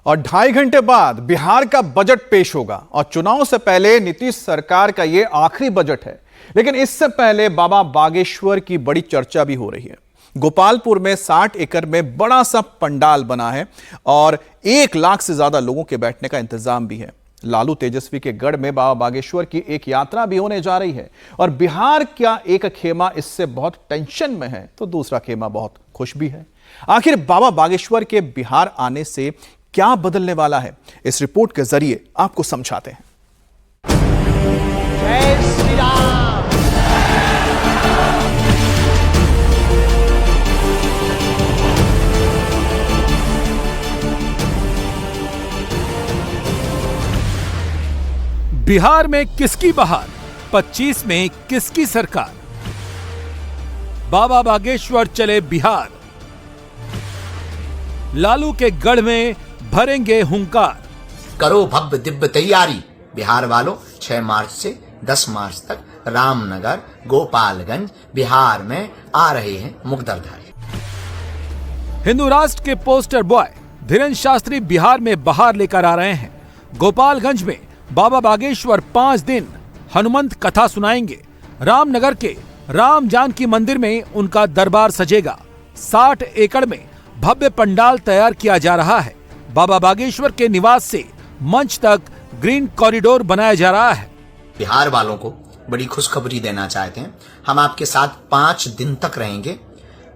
और 2.5 घंटे बाद बिहार का बजट पेश होगा और चुनाव से पहले नीतीश सरकार का यह आखिरी बजट है। लेकिन इससे पहले बाबा बागेश्वर की बड़ी चर्चा भी हो रही है। गोपालपुर में 60 एकड़ में बड़ा सा पंडाल बना है और 1 लाख से ज्यादा लोगों के बैठने का इंतजाम भी है। लालू तेजस्वी के गढ़ में बाबा बागेश्वर की एक यात्रा भी होने जा रही है और बिहार का एक खेमा इससे बहुत टेंशन में है तो दूसरा खेमा बहुत खुश भी है। आखिर बाबा बागेश्वर के बिहार आने से क्या बदलने वाला है, इस रिपोर्ट के जरिए आपको समझाते हैं। जय श्री राम। बिहार में किसकी बहार, 25 में किसकी सरकार। बाबा बागेश्वर चले बिहार, लालू के गढ़ में भरेंगे हुंकार। करो भव्य दिव्य तैयारी बिहार वालों, 6 मार्च से 10 मार्च तक रामनगर गोपालगंज बिहार में आ रहे हैं मुकद्दरधारी। हिंदू राष्ट्र के पोस्टर बॉय धीरेन्द्र शास्त्री बिहार में बहार लेकर आ रहे हैं। गोपालगंज में बाबा बागेश्वर 5 दिन हनुमंत कथा सुनाएंगे। रामनगर के राम जानकी मंदिर में उनका दरबार सजेगा। 60 एकड़ में भव्य पंडाल तैयार किया जा रहा है। बाबा बागेश्वर के निवास से मंच तक ग्रीन कॉरिडोर बनाया जा रहा है। बिहार वालों को बड़ी खुशखबरी देना चाहते हैं। हम आपके साथ 5 दिन तक रहेंगे।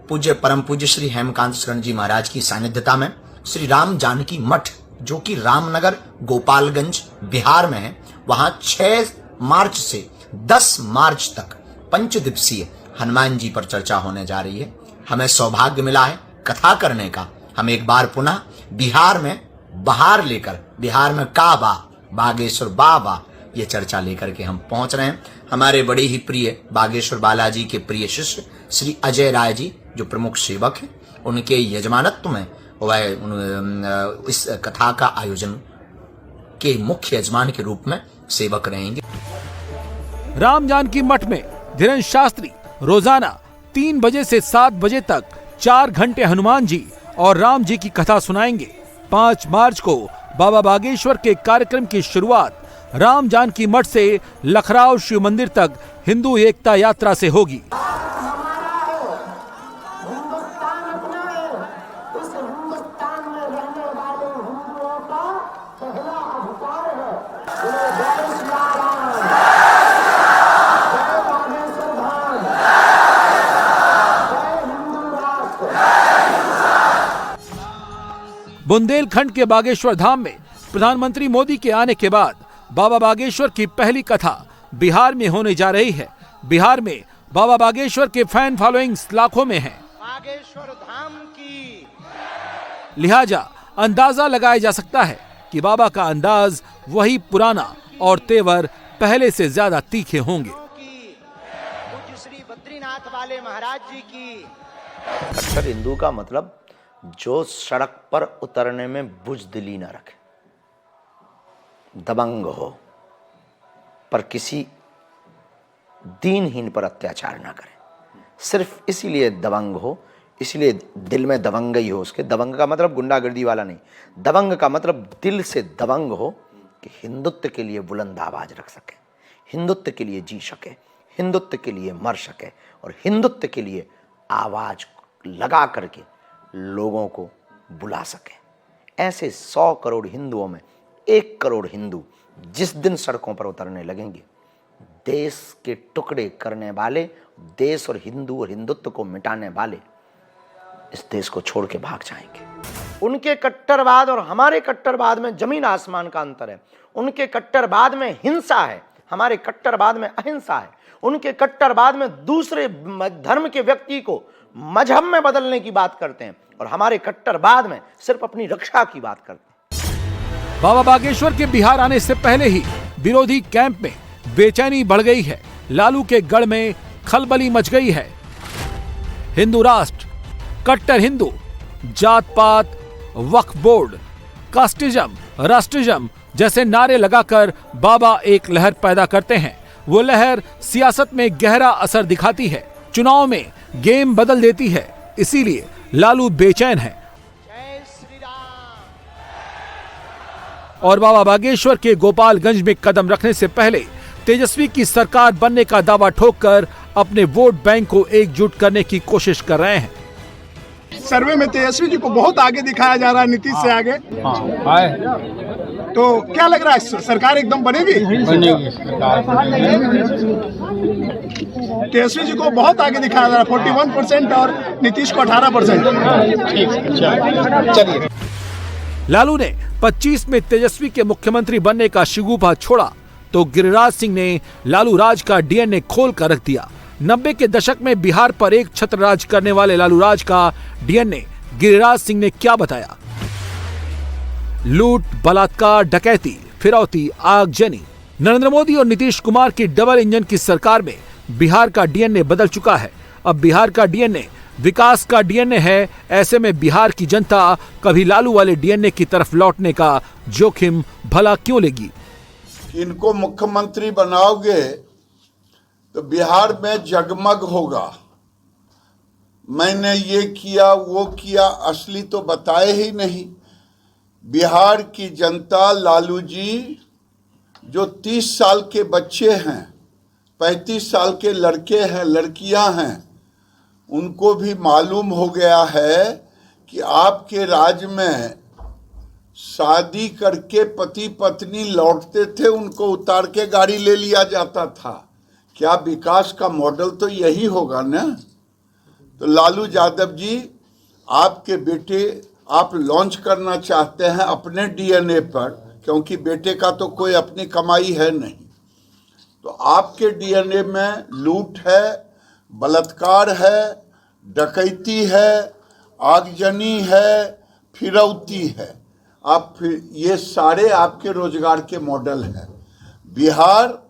पूज्य परम पूज्य श्री हेमकांत शरण जी महाराज की सानिध्यता में श्री राम जानकी मठ, जो कि रामनगर गोपालगंज बिहार में है, वहां 6 मार्च से 10 मार्च तक 5 दिवसीय हनुमान जी पर चर्चा होने जा रही है। हमें सौभाग्य मिला है कथा करने का। हम एक बार पुनः बिहार में बहार लेकर, बिहार में काबा बागेश्वर बाबा, ये चर्चा लेकर के हम पहुंच रहे हैं। हमारे बड़े ही प्रिय बागेश्वर बालाजी के प्रिय शिष्य श्री अजय राय जी, जो प्रमुख सेवक हैं, उनके यजमानत्व में वह इस कथा का आयोजन के मुख्य यजमान के रूप में सेवक रहेंगे। राम जानकी मठ में धीरेन्द्र शास्त्री रोजाना 3 बजे से 7 बजे तक 4 घंटे हनुमान जी और राम जी की कथा सुनाएंगे। 5 मार्च को बाबा बागेश्वर के कार्यक्रम की शुरुआत राम जानकी मठ से लखराव शिव मंदिर तक हिंदू एकता यात्रा से होगी। बुंदेलखंड के बागेश्वर धाम में प्रधानमंत्री मोदी के आने के बाद बाबा बागेश्वर की पहली कथा बिहार में होने जा रही है। बिहार में बाबा बागेश्वर के फैन फॉलोइंग्स लाखों में है। बागेश्वर धाम की लिहाजा अंदाजा लगाया जा सकता है कि बाबा का अंदाज वही पुराना और तेवर पहले से ज्यादा तीखे होंगे। पूज्य श्री बद्रीनाथ वाले महाराज जी की। कट्टर हिंदू का मतलब जो सड़क पर उतरने में बुज़दिली न रखे, दबंग हो, पर किसी दीनहीन पर अत्याचार ना करे। सिर्फ इसीलिए दबंग हो, इसलिए दिल में दबंगई हो उसके। दबंग का मतलब गुंडागर्दी वाला नहीं, दबंग का मतलब दिल से दबंग हो कि हिंदुत्व के लिए बुलंद आवाज रख सके, हिंदुत्व के लिए जी सके, हिंदुत्व के लिए मर सके और हिंदुत्व के लिए आवाज लगा करके लोगों को बुला सके। ऐसे 100 करोड़ हिंदुओं में 1 करोड़ हिंदू जिस दिन सड़कों पर उतरने लगेंगे, देश के टुकड़े करने वाले, देश और हिंदू और हिंदुत्व को मिटाने वाले इस देश को छोड़ के भाग जाएंगे। उनके कट्टरवाद और हमारे कट्टरवाद में जमीन आसमान का अंतर है। उनके कट्टरवाद में हिंसा है, हमारे कट्टरवाद में अहिंसा है। उनके कट्टरवाद में दूसरे धर्म के व्यक्ति को मजहब में बदलने की बात करते हैं और हमारे कट्टरवाद में सिर्फ अपनी रक्षा की बात करते हैं। बाबा बागेश्वर के बिहार आने से पहले ही विरोधी कैंप में बेचैनी बढ़ गई है। लालू के गढ़ में खलबली मच गई है। हिंदू राष्ट्र, कट्टर हिंदू, जात पात, वक्फ बोर्ड, कास्टिज्म, राष्ट्रिज्म जैसे नारे लगाकर बाबा एक लहर पैदा करते हैं। वो लहर सियासत में गहरा असर दिखाती है, चुनाव में गेम बदल देती है। इसीलिए लालू बेचैन है। जय श्री राम। और बाबा बागेश्वर के गोपालगंज में कदम रखने से पहले तेजस्वी की सरकार बनने का दावा ठोककर अपने वोट बैंक को एकजुट करने की कोशिश कर रहे हैं। सर्वे में तेजस्वी जी को बहुत आगे दिखाया जा रहा है, नीतीश से आगे। तो क्या लग रहा है, सरकार एकदम बनेगी? तेजस्वी जी को बहुत आगे दिखाया जा रहा है, 41% और नीतीश को 18%। चलिए, लालू ने 25 में तेजस्वी के मुख्यमंत्री बनने का शिगुफा छोड़ा तो गिरिराज सिंह ने लालू राज का डीएनए खोल कर रख दिया। 90 के दशक में बिहार पर एक छत्र राज करने वाले लालू राज का डीएनए गिरिराज सिंह ने क्या बताया? लूट, बलात्कार, डकैती, फिरौती, आगजनी। नरेंद्र मोदी और नीतीश कुमार की डबल इंजन की सरकार में बिहार का डीएनए बदल चुका है। अब बिहार का डीएनए विकास का डीएनए है। ऐसे में बिहार की जनता कभी लालू वाले डीएनए की तरफ लौटने का जोखिम भला क्यों लेगी? इनको मुख्यमंत्री बनाओगे तो बिहार में जगमग होगा। मैंने ये किया वो किया, असली तो बताए ही नहीं। बिहार की जनता लालू जी जो 30 साल के बच्चे हैं, 35 साल के लड़के हैं, लड़कियां हैं, उनको भी मालूम हो गया है कि आपके राज में शादी करके पति पत्नी लौटते थे, उनको उतार के गाड़ी ले लिया जाता था। क्या विकास का मॉडल तो यही होगा ना? तो लालू यादव जी, आपके बेटे आप लॉन्च करना चाहते हैं अपने डीएनए पर, क्योंकि बेटे का तो कोई अपनी कमाई है नहीं। तो आपके डीएनए में लूट है, बलात्कार है, डकैती है, आगजनी है, फिरौती है। आप फिर ये सारे आपके रोजगार के मॉडल हैं। बिहार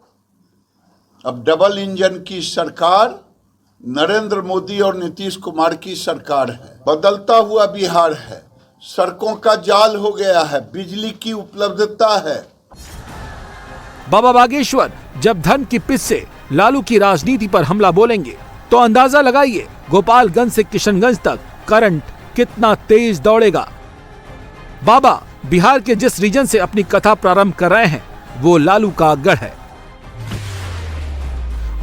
अब डबल इंजन की सरकार नरेंद्र मोदी और नीतीश कुमार की सरकार है। बदलता हुआ बिहार है, सड़कों का जाल हो गया है, बिजली की उपलब्धता है। बाबा बागेश्वर जब धन की पिच से लालू की राजनीति पर हमला बोलेंगे तो अंदाजा लगाइए गोपालगंज से किशनगंज तक करंट कितना तेज दौड़ेगा। बाबा बिहार के जिस रीजन से अपनी कथा प्रारंभ कर रहे हैं वो लालू का गढ़ है।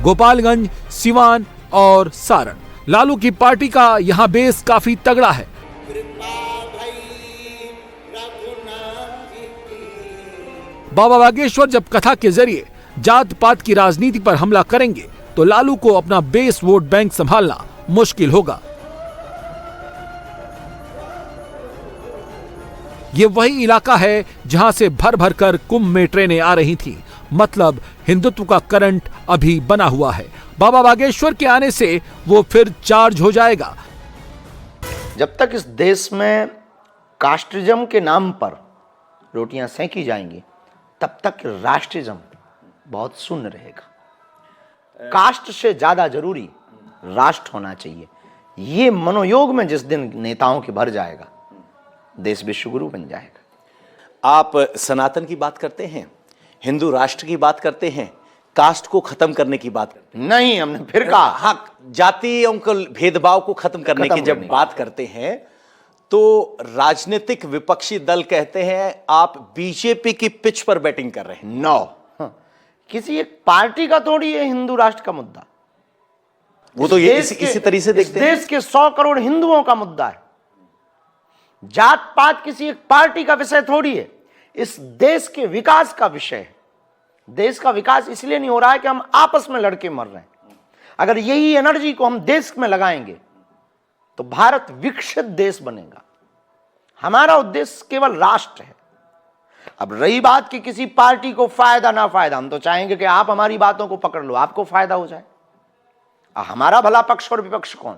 गोपालगंज, सिवान और सारण। लालू की पार्टी का यहां बेस काफी तगड़ा है। बाबा बागेश्वर जब कथा के जरिए जात पात की राजनीति पर हमला करेंगे तो लालू को अपना बेस वोट बैंक संभालना मुश्किल होगा। ये वही इलाका है जहां से भर भर कर कुंभ में ट्रेनें आ रही थी। मतलब हिंदुत्व का करंट अभी बना हुआ है। बाबा बागेश्वर के आने से वो फिर चार्ज हो जाएगा। जब तक इस देश में कास्टिज्म के नाम पर रोटियां सेंकी जाएंगी तब तक राष्ट्रिज्म बहुत शून्य रहेगा। कास्ट से ज्यादा जरूरी राष्ट्र होना चाहिए। ये मनोयोग में जिस दिन नेताओं के भर जाएगा, देश विश्वगुरु बन जाएगा। आप सनातन की बात करते हैं, हिंदू राष्ट्र की बात करते हैं, कास्ट को खत्म करने की बात करते हैं। नहीं, हमने फिर कहा हाँ, जातियों को भेदभाव को खत्म करने की जब बात करते हैं तो राजनीतिक विपक्षी दल कहते हैं आप बीजेपी की पिच पर बैटिंग कर रहे हैं। नो, किसी एक पार्टी का थोड़ी है हिंदू राष्ट्र का मुद्दा। वो तो ये इसी तरीके से देखते हैं। देश के 100 करोड़ हिंदुओं का मुद्दा है। जात पात किसी एक पार्टी का विषय थोड़ी है, इस देश के विकास का विषय है। देश का विकास इसलिए नहीं हो रहा है कि हम आपस में लड़के मर रहे हैं। अगर यही एनर्जी को हम देश में लगाएंगे तो भारत विकसित देश बनेगा। हमारा उद्देश्य केवल राष्ट्र है। अब रही बात कि किसी पार्टी को फायदा ना फायदा, हम तो चाहेंगे कि आप हमारी बातों को पकड़ लो, आपको फायदा हो जाए। हमारा भला पक्ष और विपक्ष कौन?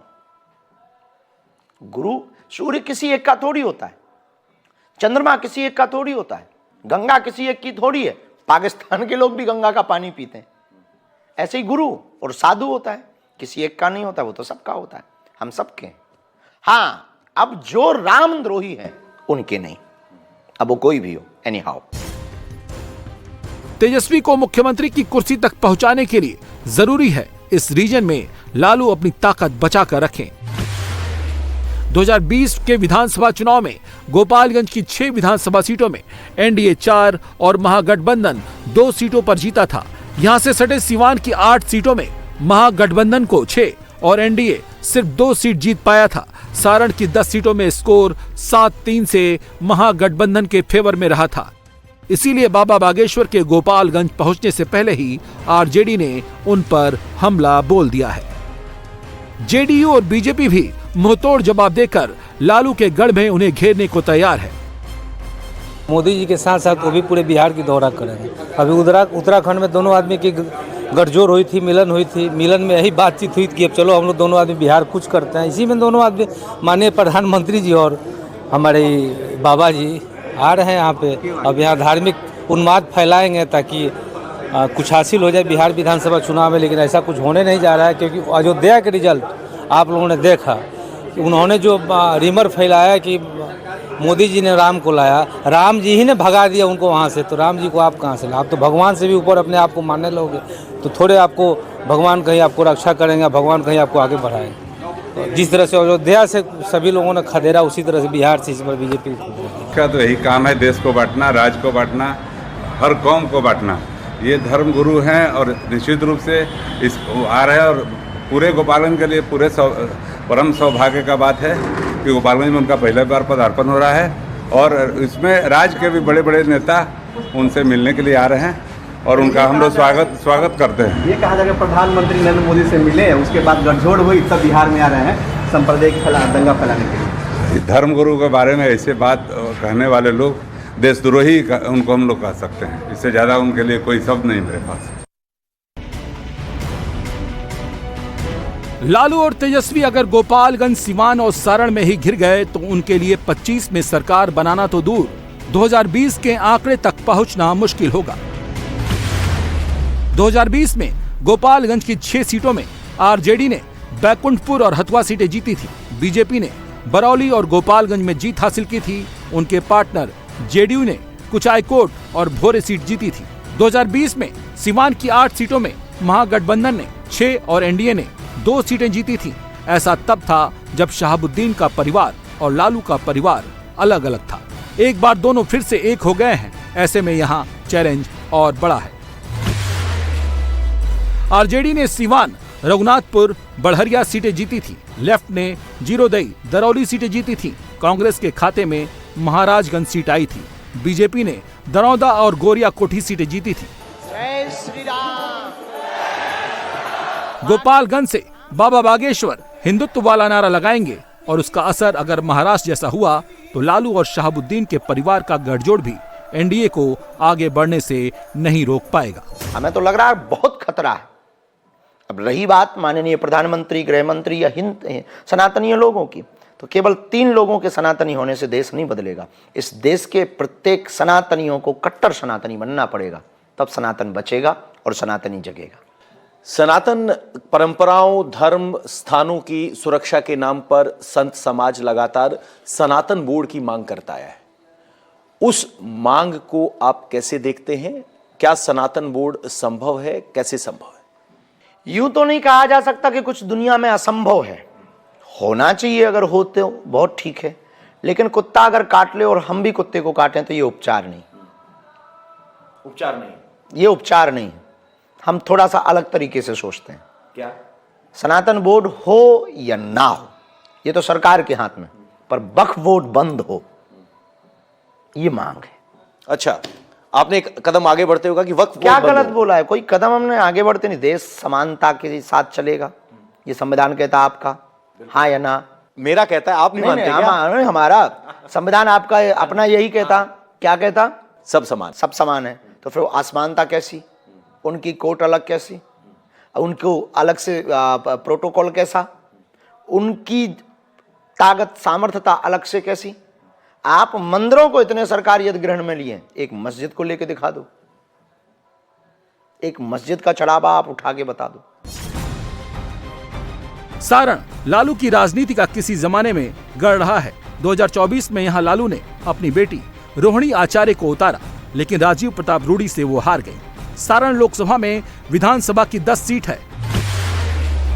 गुरु सूर्य किसी एक का थोड़ी होता है, चंद्रमा किसी एक का थोड़ी होता है, गंगा किसी एक की थोड़ी है। पाकिस्तान के लोग भी गंगा का पानी पीते हैं। ऐसे ही गुरु और साधु होता है, किसी एक का नहीं होता, वो तो सबका होता है, हम सबके। हाँ, अब जो रामद्रोही है उनके नहीं, अब वो कोई भी हो, एनी हाउ। तेजस्वी को मुख्यमंत्री की कुर्सी तक पहुंचाने के लिए जरूरी है इस रीजन में लालू अपनी ताकत बचाकर रखें। 2020 के विधानसभा चुनाव में गोपालगंज की 6 विधानसभा सीटों में एनडीए 4 और महागठबंधन 2 सीटों पर जीता था। यहां से सटे सीवान की 8 सीटों में महागठबंधन को 6 और एनडीए सिर्फ 2 सीट जीत पाया था। सारण की 10 सीटों में स्कोर 7-3 से महागठबंधन के फेवर में रहा था। इसीलिए बाबा बागेश्वर के गोपालगंज पहुंचने से पहले ही आरजेडी ने उन पर हमला बोल दिया है। जेडीयू और बीजेपी भी मुंहतोड़ जवाब देकर लालू के गढ़ में उन्हें घेरने को तैयार है। मोदी जी के साथ साथ वो भी पूरे बिहार की दौरा करेंगे। अभी उत्तराखंड में दोनों आदमी की गठजोड़ हुई थी, मिलन हुई थी। मिलन में यही बातचीत हुई कि अब चलो हम लोग दोनों आदमी बिहार कुछ करते हैं। इसी में दोनों आदमी माननीय प्रधानमंत्री जी और हमारे बाबा जी आ रहे हैं यहाँ पे। अब यहाँ धार्मिक उन्माद फैलाएंगे ताकि कुछ हासिल हो जाए बिहार विधानसभा चुनाव में, लेकिन ऐसा कुछ होने नहीं जा रहा है। क्योंकि अयोध्या के रिजल्ट आप लोगों ने देखा कि उन्होंने जो रिमर फैलाया कि मोदी जी ने राम को लाया, राम जी ही ने भगा दिया उनको वहाँ से, तो राम जी को आप कहाँ से लाए? आप तो भगवान से भी ऊपर अपने आप को मानने लोगे, तो थोड़े आपको भगवान कहीं आपको रक्षा करेंगे, भगवान कहीं आपको आगे बढ़ाएंगे। तो जिस तरह से अयोध्या से सभी लोगों ने खदेड़ा, उसी तरह से बिहार से इस बार बीजेपी का तो यही काम है, देश को बांटना, राज्य को बांटना, हर कौम को बांटना। ये धर्म गुरु हैं और निश्चित रूप से इस आ रहे हैं। और पूरे गोपालगंज के लिए पूरे परम सौभाग्य का बात है कि गोपालगंज में उनका पहला बार पदार्पण हो रहा है और इसमें राज्य के भी बड़े बड़े नेता उनसे मिलने के लिए आ रहे हैं और उनका हम लोग स्वागत करते हैं। ये कहा जाएगा प्रधानमंत्री नरेंद्र मोदी से मिले, उसके बाद गठजोड़ हुई, तब बिहार में आ रहे हैं सांप्रदायिक दंगा फैलाने के लिए। धर्म गुरु के बारे में ऐसे बात कहने वाले लोग देशद्रोही उनको हम लोग कह सकते हैं। इससे ज़्यादा उनके लिए कोई शब्द नहीं मेरे पास। लालू और तेजस्वी अगर गोपालगंज, सीवान और सारण में ही घिर गए तो उनके लिए 25 में सरकार बनाना तो दूर, 2020 के आंकड़े तक पहुंचना मुश्किल होगा। 2020 में गोपालगंज की 6 सीटों में आरजेडी ने बैकुंठपुर और हथुआ सीटें जीती थी। बीजेपी ने बरौली और गोपालगंज में जीत हासिल की थी। उनके पार्टनर जेडीयू ने कुचायकोट और भोरे सीट जीती थी। 2020 में सीवान की 8 सीटों में महागठबंधन ने 6 और एनडीए ने 2 सीटें जीती थी। ऐसा तब था जब शहाबुद्दीन का परिवार और लालू का परिवार अलग अलग था। एक बार दोनों फिर से एक हो गए हैं। ऐसे में यहाँ चैलेंज और बड़ा है। आरजेडी ने सीवान, रघुनाथपुर, बड़हरिया सीटें जीती थी। लेफ्ट ने जीरोदई, दरौली सीटें जीती थी। कांग्रेस के खाते में महाराजगंज सीट आई थी। बीजेपी ने दरौदा और गोरिया कोठी सीटें जीती थी। जय श्री राम। गोपालगंज से बाबा बागेश्वर हिंदुत्व वाला नारा लगाएंगे और उसका असर अगर महाराष्ट्र जैसा हुआ तो लालू और शहाबुद्दीन के परिवार का गठजोड़ भी एनडीए को आगे बढ़ने से नहीं रोक पाएगा। हमें तो लग रहा है बहुत खतरा है। अब रही बात माननीय प्रधानमंत्री, गृह मंत्री या सनातनीय लोगों की, तो केवल 3 लोगों के सनातनी होने से देश नहीं बदलेगा। इस देश के प्रत्येक सनातनियों को कट्टर सनातनी बनना पड़ेगा, तब सनातन बचेगा और सनातनी जगेगा। सनातन परंपराओं, धर्म, स्थानों की सुरक्षा के नाम पर संत समाज लगातार सनातन बोर्ड की मांग करता है। उस मांग को आप कैसे देखते हैं? क्या सनातन बोर्ड संभव है? कैसे संभव है? यूं तो नहीं कहा जा सकता कि कुछ दुनिया में असंभव है। होना चाहिए, अगर होते हो बहुत ठीक है, लेकिन कुत्ता अगर काट ले और हम भी कुत्ते को काटें तो ये उपचार नहीं। ये उपचार नहीं। हम थोड़ा सा अलग तरीके से सोचते हैं। क्या? सनातन बोर्ड हो या ना हो, ये तो सरकार के हाथ में, पर वक्फ बोर्ड बंद हो, ये मांग है। अच्छा, आपने एक कदम आगे बढ़ते होगा कि वक्फ क्या गलत बोला है? कोई कदम हमने आगे बढ़ते नहीं। देश समानता के साथ चलेगा, ये संविधान कहता है आपका, हाँ या ना? मेरा कहता है, आप नहीं मानते क्या? हमारा संविधान आपका अपना यही कहता। क्या कहता? सब समान, सब समान है। तो फिर असमानता कैसी? उनकी कोर्ट अलग कैसी? उनको अलग से प्रोटोकॉल कैसा? उनकी ताकत, सामर्थ्यता अलग से कैसी? आप मंदिरों को इतने सरकारी अधिग्रहण में लिए, एक मस्जिद को लेके दिखा दो, एक मस्जिद का चढ़ावा आप उठा के बता दो। सारण लालू की राजनीति का किसी जमाने में गढ़ रहा है। 2024 में यहां लालू ने अपनी बेटी रोहिणी आचार्य को उतारा, लेकिन राजीव प्रताप रूडी से वो हार गए। सारण लोकसभा में विधानसभा की 10 सीट है।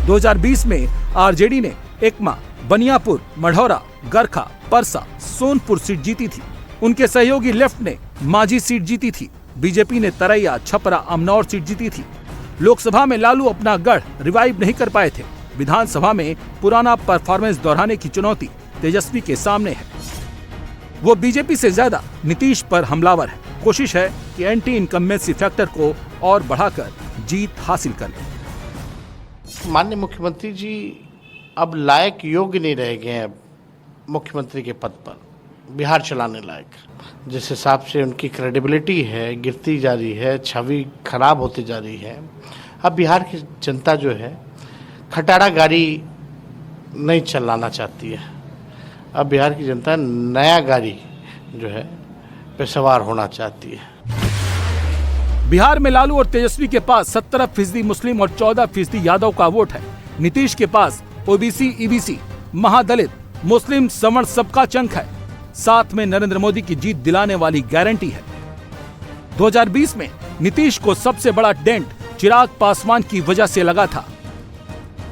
2020 में आरजेडी ने एकमा, बनियापुर, मढ़ौरा, गरखा, परसा, सोनपुर सीट जीती थी। उनके सहयोगी लेफ्ट ने मांझी सीट जीती थी। बीजेपी ने तरैया, छपरा, अमनौर सीट जीती थी। लोकसभा में लालू अपना गढ़ रिवाइव नहीं कर पाए थे। विधानसभा में पुराना परफॉर्मेंस दोहराने की चुनौती तेजस्वी के सामने है। वो बीजेपी से ज्यादा नीतीश पर हमलावर है। कोशिश है कि एंटी इनकम्बेंसी फैक्टर को और बढ़ाकर जीत हासिल कर ले। माननीय मुख्यमंत्री जी अब लायक योग्य नहीं रह गए हैं मुख्यमंत्री के पद पर, बिहार चलाने लायक। जिस हिसाब से उनकी क्रेडिबिलिटी है गिरती जा रही है, छवि खराब होती जा रही है। अब बिहार की जनता जो है खटारा गाड़ी नहीं चलाना चाहती है। अब बिहार की जनता नया गाड़ी जो है पे सवार होना चाहती है। बिहार में लालू और तेजस्वी के पास 17% मुस्लिम और 14% यादव का वोट है। नीतीश के पास ओबीसी, ईबीसी, महादलित, मुस्लिम, सवर्ण सबका चंक है। साथ में नरेंद्र मोदी की जीत दिलाने वाली गारंटी है। 2020 में नीतीश को सबसे बड़ा डेंट चिराग पासवान की वजह से लगा था।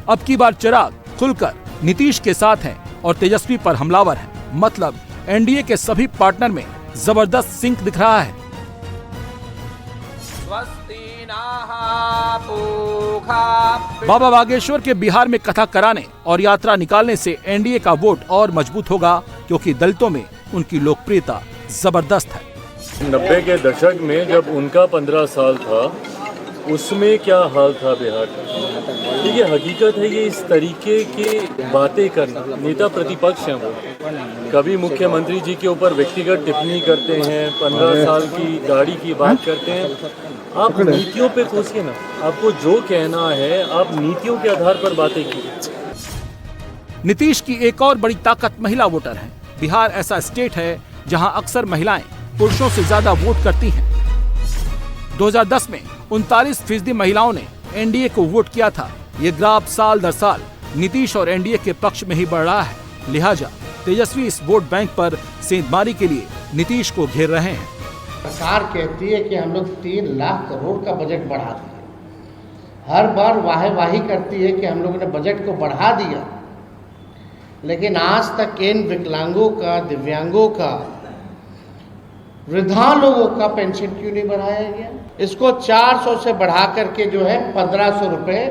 अब की बार चिराग खुलकर नीतीश के साथ हैं और तेजस्वी पर हमलावर है। मतलब एनडीए के सभी पार्टनर में जबरदस्त सिंक दिख रहा है। बाबा बागेश्वर के बिहार में कथा कराने और यात्रा निकालने से एनडीए का वोट और मजबूत होगा, क्योंकि दलितों में उनकी लोकप्रियता जबरदस्त है। 90 के दशक में जब उनका 15 साल था, उसमें क्या हाल था बिहार का। ठीक है, हकीकत है ये इस तरीके के बातें करना, नेता प्रतिपक्ष हैं वो, कभी मुख्यमंत्री जी के ऊपर व्यक्तिगत टिप्पणी करते हैं, 15 साल की गाड़ी की बात करते हैं। आप नीतियों पे कोसिए ना, आपको जो कहना है आप नीतियों के आधार पर बातें कीजिए। नीतीश की एक और बड़ी ताकत महिला वोटर है। बिहार ऐसा स्टेट है जहां अक्सर महिलाएं पुरुषों से ज्यादा वोट करती हैं। 2010 में 39% महिलाओं ने एनडीए को वोट किया था। ये ग्राफ साल दर साल नीतीश और एनडीए के पक्ष में ही बढ़ रहा है। लिहाजा तेजस्वी इस वोट बैंक पर सेंधमारी के लिए नीतीश को घेर रहे हैं। सरकार कहती है कि हम लोग 3 लाख करोड़ का बजट बढ़ा दिया। हर बार वाही करती है कि हम लोगों ने बजट को बढ़ा दिया, लेकिन आज तक इन विकलांगों का, दिव्यांगों का, वृद्धा लोगों का पेंशन क्यों नहीं बढ़ाया गया। इसको 400 से बढ़ा करके जो है 1500 रुपये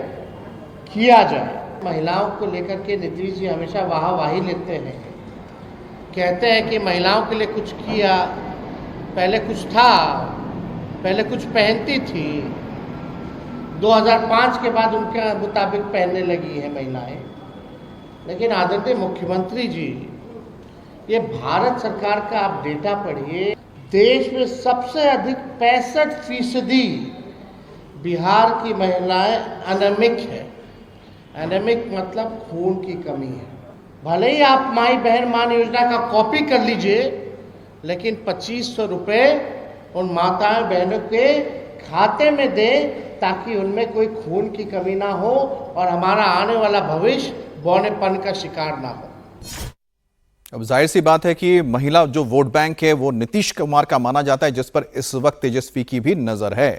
किया जाए। महिलाओं को लेकर के नीतीश जी हमेशा वाही लेते हैं, कहते हैं कि महिलाओं के लिए कुछ किया, पहले कुछ था, पहले कुछ पहनती थी, 2005 के बाद उनके मुताबिक पहनने लगी है महिलाएं। लेकिन आदरणीय मुख्यमंत्री जी, ये भारत सरकार का आप डेटा पढ़िए, देश में सबसे अधिक 65% बिहार की महिलाएं एनेमिक है। एनेमिक मतलब खून की कमी है। भले ही आप माई बहन मान योजना का कॉपी कर लीजिए, लेकिन 2500 रुपये उन माताओं बहनों के खाते में दें, ताकि उनमें कोई खून की कमी ना हो और हमारा आने वाला भविष्य बौनेपन का शिकार ना हो। अब जाहिर सी बात है कि महिला जो वोट बैंक है वो नीतीश कुमार का माना जाता है, जिस पर इस वक्त तेजस्वी की भी नजर है।